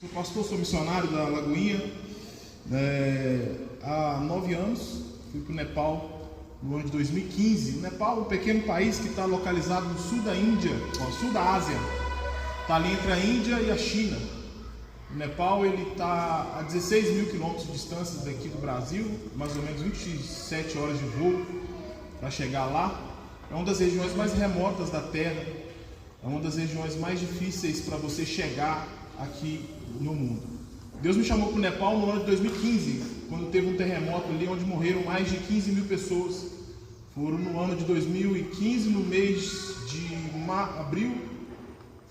Sou pastor, sou missionário da Lagoinha. Há 9 anos fui para o Nepal no ano de 2015. O Nepal é um pequeno país que está localizado no sul da Índia, sul da Ásia. Está ali entre a Índia e a China. O Nepal está a 16 mil quilômetros de distância daqui do Brasil, mais ou menos 27 horas de voo para chegar lá. É uma das regiões mais remotas da Terra, é uma das regiões mais difíceis para você chegar aqui no mundo. Deus me chamou para o Nepal no ano de 2015, quando teve um terremoto ali onde morreram mais de 15 mil pessoas. Foram no ano de 2015, no mês de abril,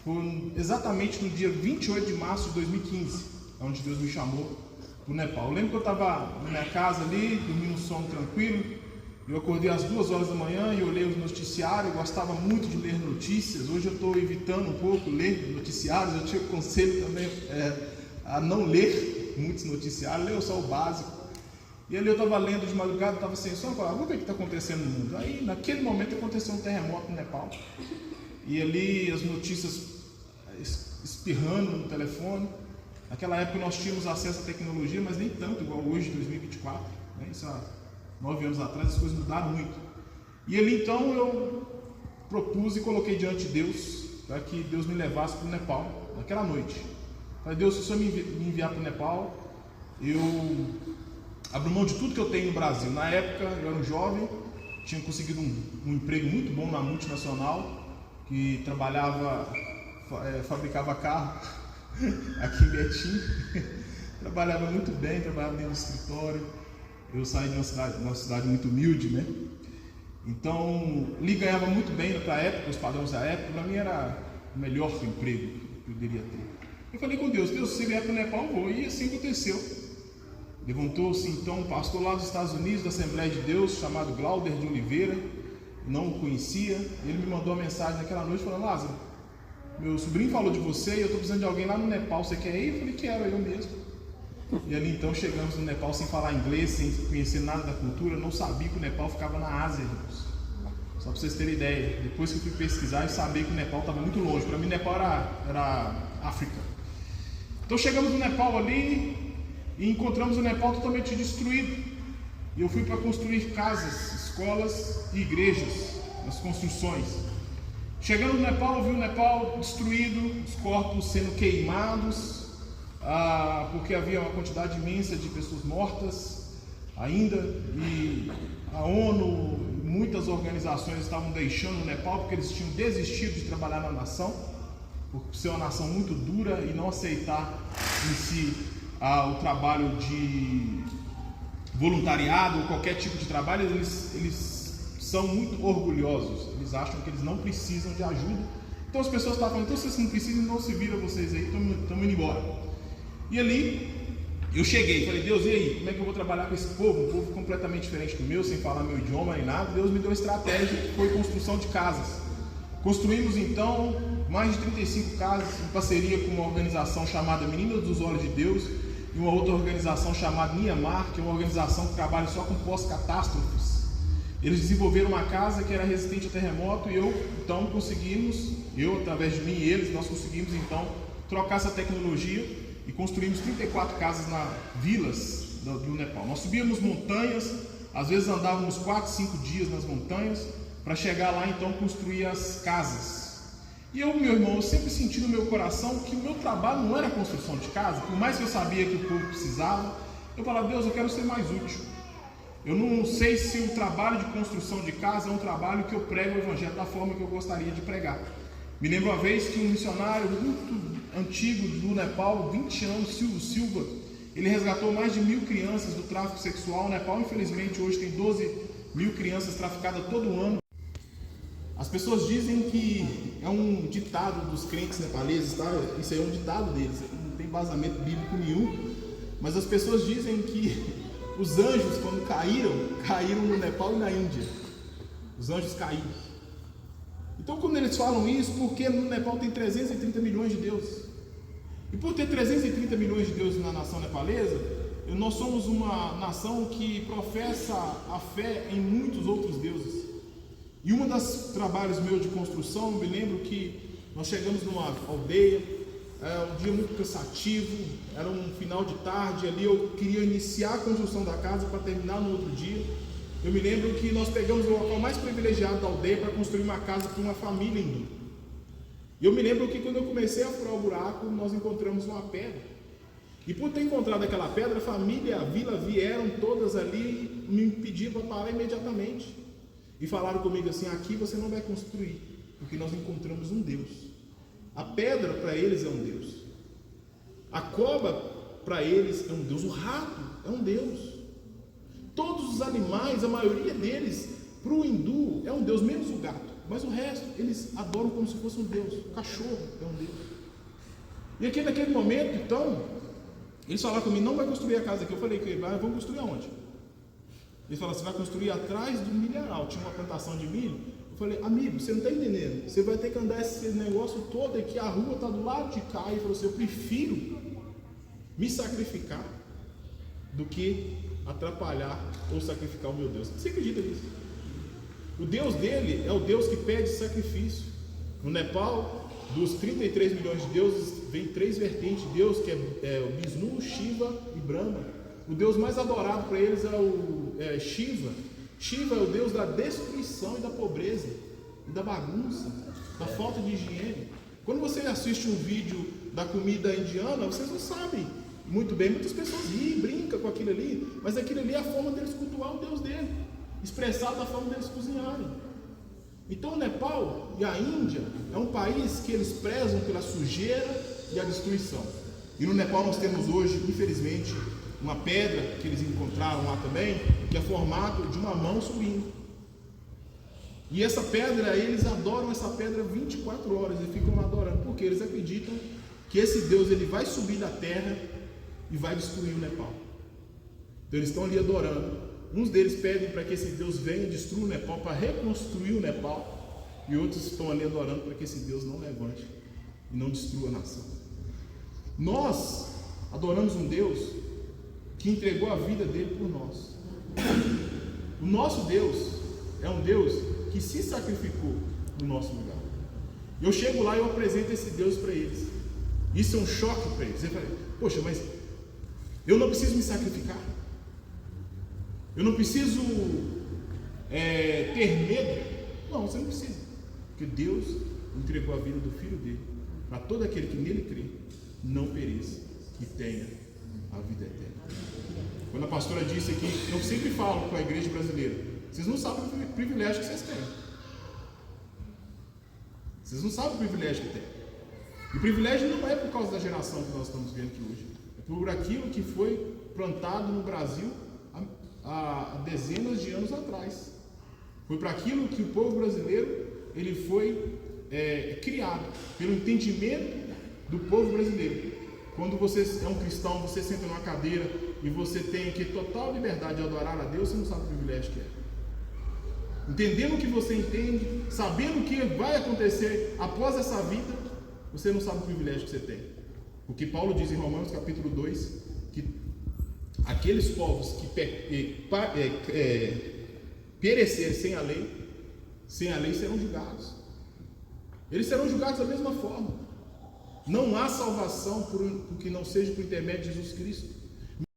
foi exatamente no dia 28 de março de 2015, onde Deus me chamou para o Nepal. Eu lembro que eu estava na minha casa ali, dormindo um sono tranquilo. Eu acordei às 2 horas da manhã e olhei os noticiários. Eu gostava muito de ler notícias. Hoje eu estou evitando um pouco ler noticiários. Eu te aconselho também a não ler muitos noticiários, ler só o básico. E ali eu estava lendo de madrugada, estava sem sono, falava, vamos ver o que está acontecendo no mundo. Aí naquele momento aconteceu um terremoto no Nepal. E ali as notícias espirrando no telefone. Naquela época nós tínhamos acesso à tecnologia, mas nem tanto igual hoje, 2024. Né? Isso há 9 anos atrás, as coisas mudaram muito. E ali então eu propus e coloquei diante de Deus para que Deus me levasse para o Nepal naquela noite. Falei, Deus, se o Senhor me enviar para o Nepal, eu abro mão de tudo que eu tenho no Brasil. Na época eu era um jovem, tinha conseguido um emprego muito bom na multinacional, que fabricava carro aqui em Betim. Trabalhava muito bem, trabalhava dentro do escritório. Eu saí de uma cidade muito humilde, né? Então, ali ganhava muito bem para a época, os padrões da época. Para mim era o melhor emprego que eu poderia ter. Eu falei com Deus, se você vier para o Nepal, eu vou. E assim aconteceu. Levantou-se então um pastor lá dos Estados Unidos, da Assembleia de Deus, chamado Glauder de Oliveira. Não o conhecia. Ele me mandou uma mensagem naquela noite falando, Lázaro, meu sobrinho falou de você e eu estou precisando de alguém lá no Nepal. Você quer ir? Eu falei, quero, eu mesmo. E ali então chegamos no Nepal sem falar inglês, sem conhecer nada da cultura. Não sabia que o Nepal ficava na Ásia, irmãos. Só para vocês terem ideia. Depois que eu fui pesquisar, eu sabia que o Nepal estava muito longe. Para mim, o Nepal era África. Então chegamos no Nepal ali e encontramos o Nepal totalmente destruído. E eu fui para construir casas, escolas e igrejas nas construções. Chegando no Nepal, eu vi o Nepal destruído, os corpos sendo queimados, porque havia uma quantidade imensa de pessoas mortas ainda, e a ONU, muitas organizações estavam deixando o Nepal porque eles tinham desistido de trabalhar na nação, por ser uma nação muito dura e não aceitar em si o trabalho de voluntariado ou qualquer tipo de trabalho. Eles são muito orgulhosos, eles acham que eles não precisam de ajuda. Então as pessoas estavam falando, então vocês não precisam, não se viram vocês aí, estamos indo embora. E ali eu cheguei, falei, Deus, e aí, como é que eu vou trabalhar com esse povo? Um povo completamente diferente do meu, sem falar meu idioma nem nada. Deus me deu uma estratégia que foi construção de casas. Construímos então mais de 35 casas em parceria com uma organização chamada Meninas dos Olhos de Deus e uma outra organização chamada Niamar, que é uma organização que trabalha só com pós-catástrofes. Eles desenvolveram uma casa que era resistente a terremoto e eu através de mim e eles, nós conseguimos então trocar essa tecnologia e construímos 34 casas vilas do Nepal. Nós subíamos montanhas, às vezes andávamos 4, 5 dias nas montanhas para chegar lá então construir as casas. E eu, meu irmão, eu sempre senti no meu coração que o meu trabalho não era construção de casa, por mais que eu sabia que o povo precisava. Eu falava, Deus, eu quero ser mais útil. Eu não sei se o trabalho de construção de casa é um trabalho que eu prego o evangelho da forma que eu gostaria de pregar. Me lembro uma vez que um missionário muito antigo do Nepal, 20 anos, Silva, ele resgatou mais de 1.000 crianças do tráfico sexual. O Nepal, infelizmente, hoje tem 12 mil crianças traficadas todo ano. As pessoas dizem que é um ditado dos crentes nepaleses, tá? Isso aí é um ditado deles, não tem embasamento bíblico nenhum, mas as pessoas dizem que os anjos, quando caíram no Nepal e na Índia. Os anjos caíram. Então, quando eles falam isso, porque no Nepal tem 330 milhões de deuses. E por ter 330 milhões de deuses na nação nepalesa, nós somos uma nação que professa a fé em muitos outros deuses. E um dos trabalhos meus de construção, eu me lembro que nós chegamos numa aldeia, um dia muito cansativo, era um final de tarde ali, eu queria iniciar a construção da casa para terminar no outro dia. Eu me lembro que nós pegamos o local mais privilegiado da aldeia para construir uma casa para uma família hindu. E eu me lembro que quando eu comecei a furar o buraco, nós encontramos uma pedra. E por ter encontrado aquela pedra, a família, a vila vieram todas ali me pedindo para parar imediatamente. E falaram comigo assim: aqui você não vai construir, porque nós encontramos um Deus. A pedra para eles é um Deus. A cobra para eles é um Deus. O rato é um Deus. Todos os animais, a maioria deles, para o hindu é um Deus, menos o gato. Mas o resto, eles adoram como se fosse um Deus. O cachorro é um Deus. E aqui naquele momento, então, eles falaram comigo: não vai construir a casa aqui. Eu falei: vamos construir aonde? Eles falaram: você vai construir atrás do milharal. Tinha uma plantação de milho. Eu falei: amigo, você não está entendendo. Você vai ter que andar esse negócio todo aqui. A rua está do lado de cá. E ele falou assim: eu prefiro me sacrificar do que atrapalhar ou sacrificar o meu Deus. Você acredita nisso? O Deus dele é o Deus que pede sacrifício. No Nepal, dos 33 milhões de deuses, vem 3 vertentes de Deus, que é o Vishnu, Shiva e Brahma. O Deus mais adorado para eles é o Shiva. Shiva é o Deus da destruição e da pobreza, e da bagunça, da falta de higiene. Quando você assiste um vídeo da comida indiana, vocês não sabem muito bem. Muitas pessoas riem, brincam com aquilo ali, mas aquilo ali é a forma deles cultuar o Deus dele, expressado da forma deles cozinharem. Então o Nepal e a Índia é um país que eles prezam pela sujeira e a destruição. E no Nepal nós temos hoje, infelizmente, uma pedra que eles encontraram lá também, que é formato de uma mão subindo. E essa pedra, eles adoram essa pedra 24 horas e ficam lá adorando, porque eles acreditam que esse Deus ele vai subir da terra e vai destruir o Nepal. Então eles estão ali adorando. Uns deles pedem para que esse Deus venha e destrua o Nepal, para reconstruir o Nepal, e outros estão ali adorando para que esse Deus não levante e não destrua a nação. Nós adoramos um Deus que entregou a vida dele por nós. O nosso Deus é um Deus que se sacrificou no nosso lugar. Eu chego lá e eu apresento esse Deus para eles. Isso é um choque para eles. Você fala: poxa, mas eu não preciso me sacrificar? Eu não preciso ter medo? Não, você não precisa, porque Deus entregou a vida do Filho dele para todo aquele que nele crê não pereça, que tenha a vida eterna. Quando a pastora disse aqui, eu sempre falo com a igreja brasileira: vocês não sabem o privilégio que vocês têm. Vocês não sabem o privilégio que tem. E o privilégio não é por causa da geração que nós estamos vendo aqui hoje, é por aquilo que foi plantado no Brasil há dezenas de anos atrás. Foi para aquilo que o povo brasileiro ele foi criado, pelo entendimento do povo brasileiro. Quando você é um cristão, você senta numa cadeira e você tem aqui total liberdade de adorar a Deus, você não sabe o privilégio que é. Entendendo o que você entende, sabendo o que vai acontecer após essa vida, você não sabe o privilégio que você tem. Porque Paulo diz em Romanos capítulo 2 que aqueles povos que perecerem sem a lei serão julgados. Eles serão julgados da mesma forma. Não há salvação por que não seja por intermédio de Jesus Cristo.